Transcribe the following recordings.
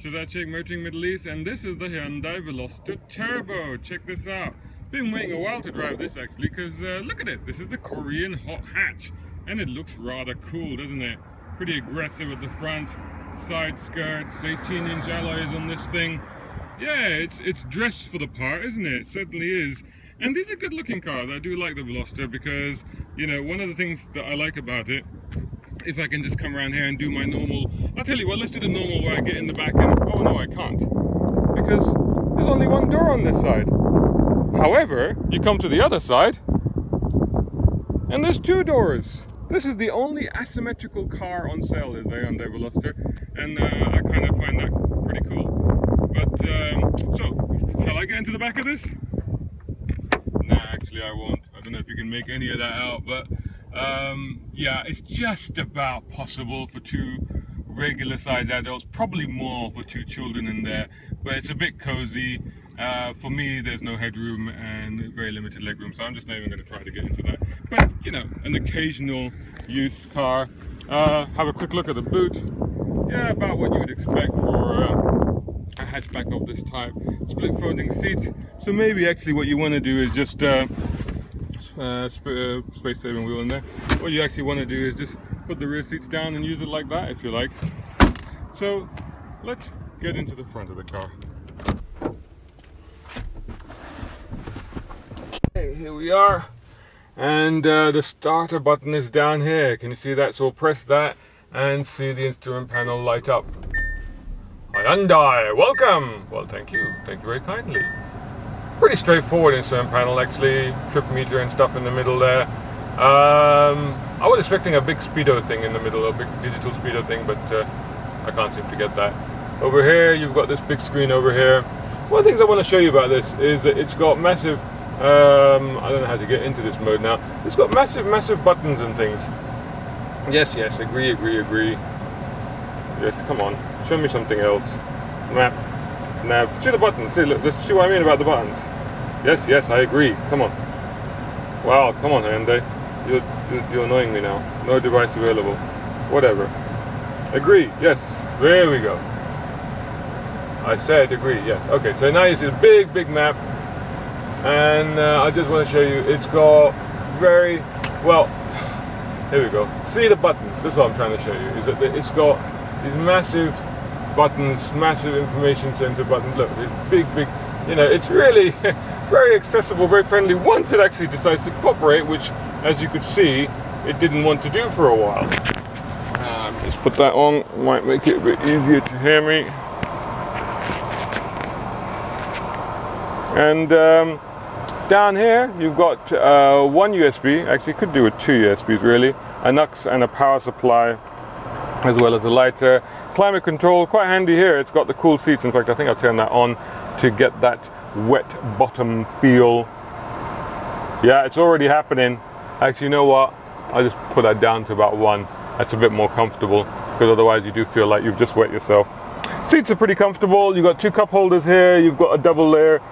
Check Motoring Middle East, and this is the Hyundai Veloster Turbo. Check this out. Been waiting a while to drive this actually, because look at it. This is the Korean hot hatch, and it looks rather cool, doesn't it? Pretty aggressive at the front, side skirts, 18-inch alloys on this thing. Yeah, it's dressed for the part, isn't it? It certainly is. And these are good looking cars. I do like the Veloster because, you know, one of the things that I like about it, if I can just come around here and do my normal, I'll tell you what, let's do the normal where I get in the back and, oh no, I can't, because there's only one door on this side. However, you come to the other side and there's two doors. This is the only asymmetrical car on sale, is the Hyundai Veloster, and I kind of find that pretty cool. But, so, shall I get into the back of this? Nah, actually I won't. I don't know if you can make any of that out, but yeah, it's just about possible for two regular sized adults, probably more for two children in there, but it's a bit cozy. For me, there's no headroom and very limited legroom, so I'm just not even going to try to get into that. But, you know, an occasional use car. Have a quick look at the boot. Yeah, about what you would expect for a hatchback of this type. Split folding seats, so maybe actually what you want to do is just space saving wheel in there. What you actually want to do is just put the rear seats down and use it like that if you like. So let's get into the front of the car. Okay, here we are, and the starter button is down here. Can you see that? So we'll press that and see the instrument panel light up. Hyundai, welcome! Well, thank you very kindly. Pretty straightforward instrument panel actually, trip meter and stuff in the middle there. I was expecting a big speedo thing in the middle, a big digital speedo thing, but I can't seem to get that. Over here you've got this big screen over here. One of the things I want to show you about this is that it's got massive, I don't know how to get into this mode now. It's got massive buttons and things. Yes, agree. Yes, come on, show me something else. Map. Now, see the buttons, see what I mean about the buttons. Yes, I agree, come on. Wow, come on Hyundai, you're annoying me now. No device available. Whatever. Agree, yes, there we go. I said agree, yes. Okay, so now you see the big map. And I just want to show you, it's got very, well, here we go. See the buttons, this is what I'm trying to show you. Is that it's got these massive buttons, massive information center buttons. Look, it's big, you know, it's really very accessible, very friendly once it actually decides to cooperate, which, as you could see, it didn't want to do for a while. Just put that on, might make it a bit easier to hear me. And down here you've got one USB, actually could do with two USBs really, an aux and a power supply, as well as a lighter. Climate control, quite handy here. It's got the cool seats. In fact, I think I'll turn that on to get that wet bottom feel. Yeah, it's already happening. Actually, you know what? I'll just put that down to about 1. That's a bit more comfortable, because otherwise you do feel like you've just wet yourself. Seats are pretty comfortable. You've got 2 cup holders here. You've got a double layer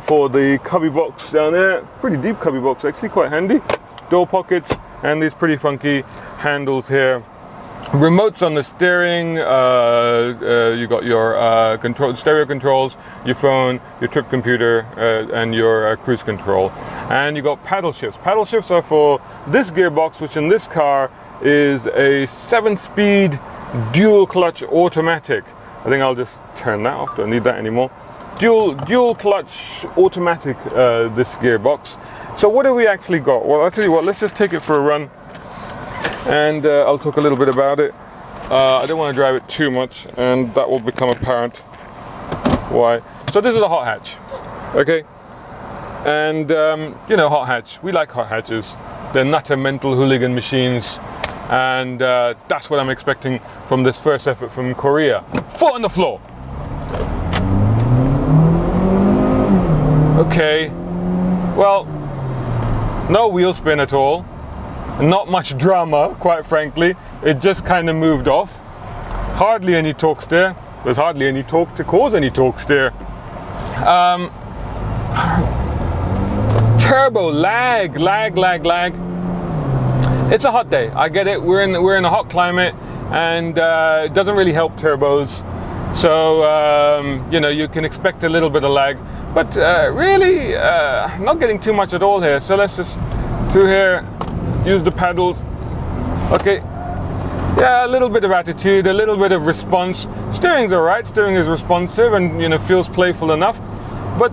for the cubby box down there. Pretty deep cubby box, actually, quite handy. Door pockets and these pretty funky handles here. Remotes on the steering, you got your stereo controls, your phone, your trip computer, and your cruise control. And you got paddle shifts. Paddle shifts are for this gearbox, which in this car is a 7-speed dual clutch automatic. I think I'll just turn that off, don't need that anymore. Dual clutch automatic, this gearbox. So what have we actually got? Well, I'll tell you what, let's just take it for a run. And I'll talk a little bit about it. I don't want to drive it too much, and that will become apparent why. So this is a hot hatch, okay? And you know, hot hatch, we like hot hatches. They're nutter mental hooligan machines, and that's what I'm expecting from this first effort from Korea. Foot on the floor. Okay, well, no wheel spin at all. Not much drama, quite frankly. It just kind of moved off. Hardly any torque steer. There's hardly any torque to cause any torque steer. Turbo lag. It's a hot day. I get it. We're in a hot climate, and it doesn't really help turbos. So you know, you can expect a little bit of lag, but really not getting too much at all here. So let's just through here, use the pedals. Okay, yeah, a little bit of attitude, a little bit of response. Steering's all right. Steering is responsive and, you know, feels playful enough. But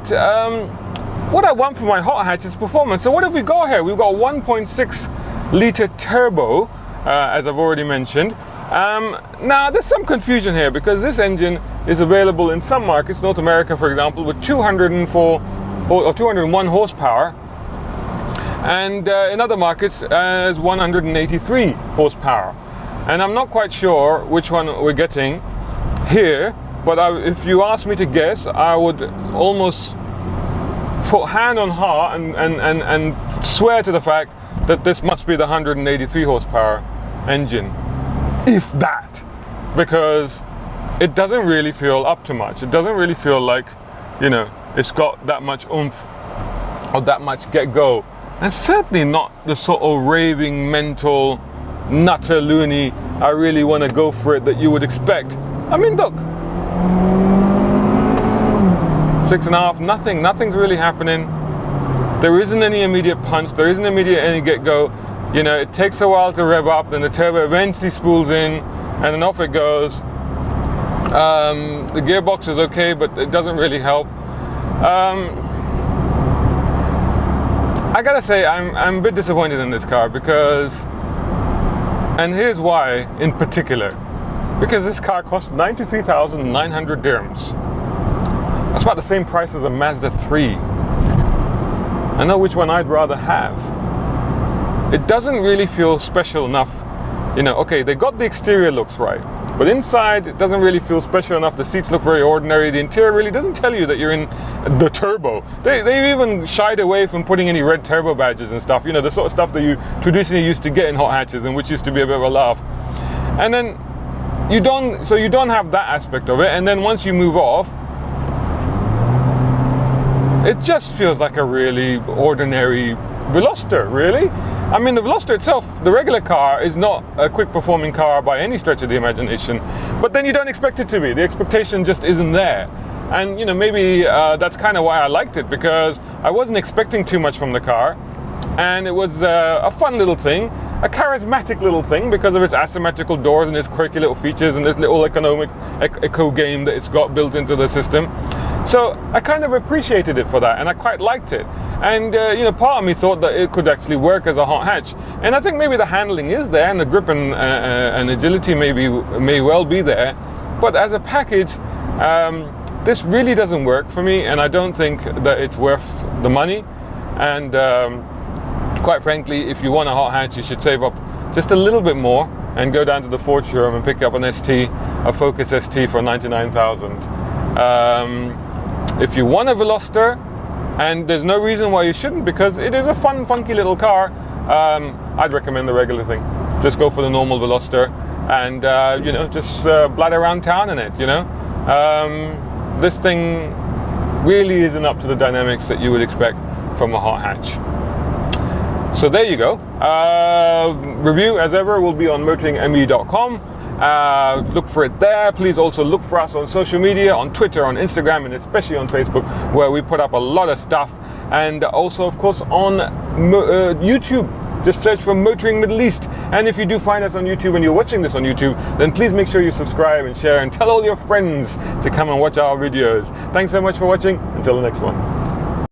what I want for my hot hatch is performance. So what have we got here? We've got 1.6 litre turbo, as I've already mentioned. Now there's some confusion here because this engine is available in some markets, North America for example, with 204 or 201 horsepower, and in other markets as 183 horsepower. And I'm not quite sure which one we're getting here, but if you ask me to guess, I would almost put hand on heart and swear to the fact that this must be the 183 horsepower engine, if that, because it doesn't really feel up to much. It doesn't really feel like, you know, it's got that much oomph or that much get-go, and certainly not the sort of raving mental nutter loony I really want to go for it that you would expect. I mean, look, 6.5, nothing's really happening. There isn't any immediate punch, there isn't immediate any get-go. You know, it takes a while to rev up, then the turbo eventually spools in, and then off it goes. The gearbox is okay, but it doesn't really help. I gotta say, I'm a bit disappointed in this car because, and here's why in particular, because this car costs 93,900 dirhams. That's about the same price as a Mazda 3. I know which one I'd rather have. It doesn't really feel special enough. You know, okay, they got the exterior looks right, but inside it doesn't really feel special enough. The seats look very ordinary. The interior really doesn't tell you that you're in the turbo. They've even shied away from putting any red turbo badges and stuff. You know, the sort of stuff that you traditionally used to get in hot hatches and which used to be a bit of a laugh. And then you don't have that aspect of it. And then once you move off, it just feels like a really ordinary Veloster, really. I mean, the Veloster itself, the regular car, is not a quick performing car by any stretch of the imagination, but then you don't expect it to be. The expectation just isn't there. And, you know, maybe that's kind of why I liked it, because I wasn't expecting too much from the car, and it was a fun little thing, a charismatic little thing because of its asymmetrical doors and its quirky little features and this little eco game that it's got built into the system. So I kind of appreciated it for that, and I quite liked it. And you know, part of me thought that it could actually work as a hot hatch. And I think maybe the handling is there, and the grip and agility may well be there. But as a package, this really doesn't work for me, and I don't think that it's worth the money. And quite frankly, if you want a hot hatch, you should save up just a little bit more and go down to the Ford showroom and pick up an ST, a Focus ST for 99,000. If you want a Veloster, and there's no reason why you shouldn't, because it is a fun, funky little car, I'd recommend the regular thing. Just go for the normal Veloster and you know, just bladder around town in it, you know. This thing really isn't up to the dynamics that you would expect from a hot hatch. So there you go. Review, as ever, will be on motoringme.com. Look for it there. Please also look for us on social media, on Twitter, on Instagram, and especially on Facebook, where we put up a lot of stuff. And also, of course, on YouTube. Just search for Motoring Middle East. And if you do find us on YouTube and you're watching this on YouTube, then please make sure you subscribe and share and tell all your friends to come and watch our videos. Thanks so much for watching. Until the next one.